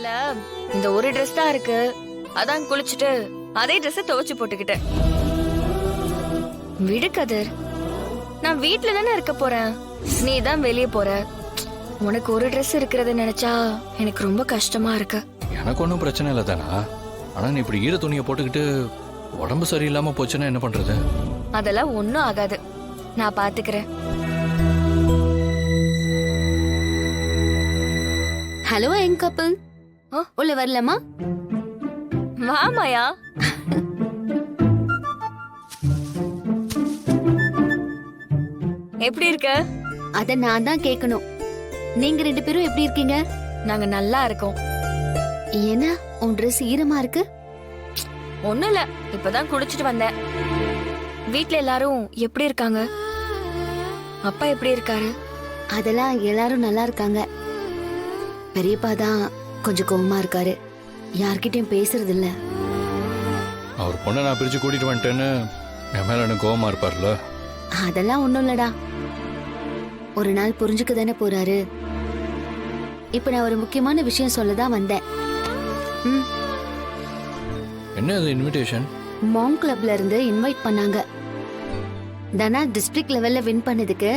இல்ல இந்த ஒரு Dress தான் இருக்கு, அதான் குளிச்சுட்டு அதே Dress துவைச்சு போட்டுக்கிட்டேன். விடு கதிர், நான் வீட்ல தானே இருக்க போறேன், நீ தான் வெளியே போற. உனக்கு ஒரு Dress இருக்கிறத நினைச்சா எனக்கு ரொம்ப கஷ்டமா இருக்கு. எனக்கு ஒன்றும் பிரச்சனை இல்லை தானா. ஆனா நீ இப்படி ஈர துணியை போட்டுக்கிட்டு உடம்பு சரியில்லாம போச்சுன்னா என்ன பண்றது? அதெல்லாம் ஒண்ணும் ஆகாது, நான் பாத்துக்கிறேன். ஹலோ யங் கப்பிள், உள்ள வரலாமா? வாமாயா. எப்படி இருக்க? அத நான் தான் கேட்கணும். நீங்க ரெண்டு பேரும் எப்படி இருக்கீங்க? நாங்க நல்லா இருக்கோம். என்ன உன் Dress ஈரமா இருக்கு? ஒண்ணும் இல்ல, இப்பதான் குளிச்சுட்டு வந்தேன். வீட்ல எல்லாரும் எப்படி இருக்காங்க? அப்பா எப்படி இருக்காரு? அதெல்லாம் எல்லாரும் நல்லா இருக்காங்க. பெரியப்பா தான் கொஞ்சம் கோவமா இருக்காரு, யார்கிட்டயும் பேசுறது இல்ல. அவர் பொண்ணை நான் பிரிச்சு கூட்டிட்டு வந்துட்டேன்னு என் மேல எனக்கு கோவமா இருப்பார்ல. அதெல்லாம் ஒண்ணும் இல்லடா, ஒரு நாள் புரிஞ்சுக்க தானே போறாரு. இப்ப நான் ஒரு முக்கியமான விஷயம் சொல்லதான் வந்தேன். என்ன அது இன்விடேஷன்? மாங் கிளப்ல இருந்து இன்வைட் பண்ணாங்க. தனா டிஸ்ட்ரிக்ட் லெவல்ல வின் பண்ணதுக்கு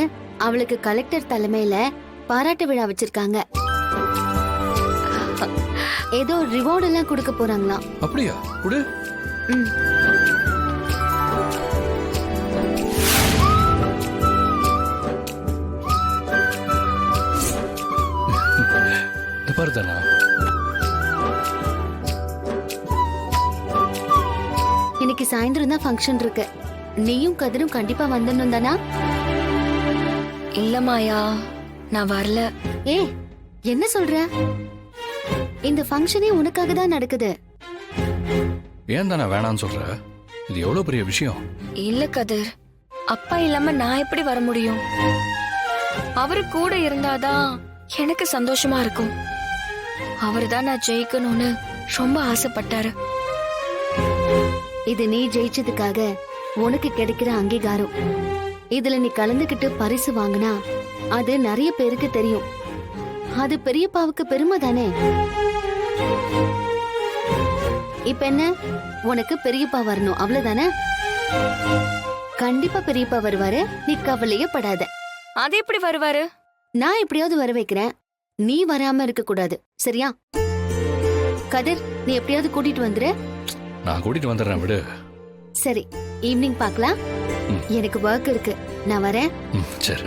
அவளுக்கு கலெக்டர் தலைமையில பாராட்டு விழா வச்சிருக்காங்க. ஏதோ ரிவார்ட் எல்லாம் கொடுக்க போறாங்களாம். அப்படியா? குடு. பாரு தானா, இன்னைக்கு சாயந்தரம் தான் ஃபங்க்ஷன் இருக்கு. நீயும் கதிரும் கண்டிப்பா வந்துடணும் தானா? இல்ல மாயா, நான் வரல. ஏ என்ன சொல்ற? இந்த ஃபங்க்ஷனே உனக்காக தான் நடக்குது. ஏன் தானே வேணான்னு சொல்ற? இது எவ்வளவு பெரிய விஷயம். இல்ல கதிர், அப்பா இல்லாம நான் எப்படி வர முடியும்? அவரு கூட இருந்தாதான் எனக்கு சந்தோஷமா இருக்கும். அவர்தான் நான் ஜெயிக்கணும்னு ரொம்ப ஆசைப்பட்டாரு. இது நீ ஜெயிச்சதுக்காக உனக்கு கிடைக்கிற அங்கீகாரம். இதுல நீ கலந்துகிட்டு பரிசு வாங்கினா அது நிறைய பேருக்கு தெரியும். அது பெரியப்பாவுக்கு பெருமை தானே. இப்ப என்ன, உனக்கு பெரியப்பா வரணும் அவ்வளவுதானே? கண்டிப்பா பெரியப்பா வருவாரு, நீ கவலையே படாத. அது எப்படி வருவாரு? நான் எப்படியாவது வர வைக்கிறேன், நீ வராம இருக்க கூடாது, சரியா? கதிர், நீ எப்படியாவது கூட்டிட்டு வந்துரு. நான் கூட்டிட்டு வந்துடுறேன், விடு. சரி, ஈவினிங் பார்க்கலாம். எனக்கு ஒர்க் இருக்கு, நான் வரேன். சரி.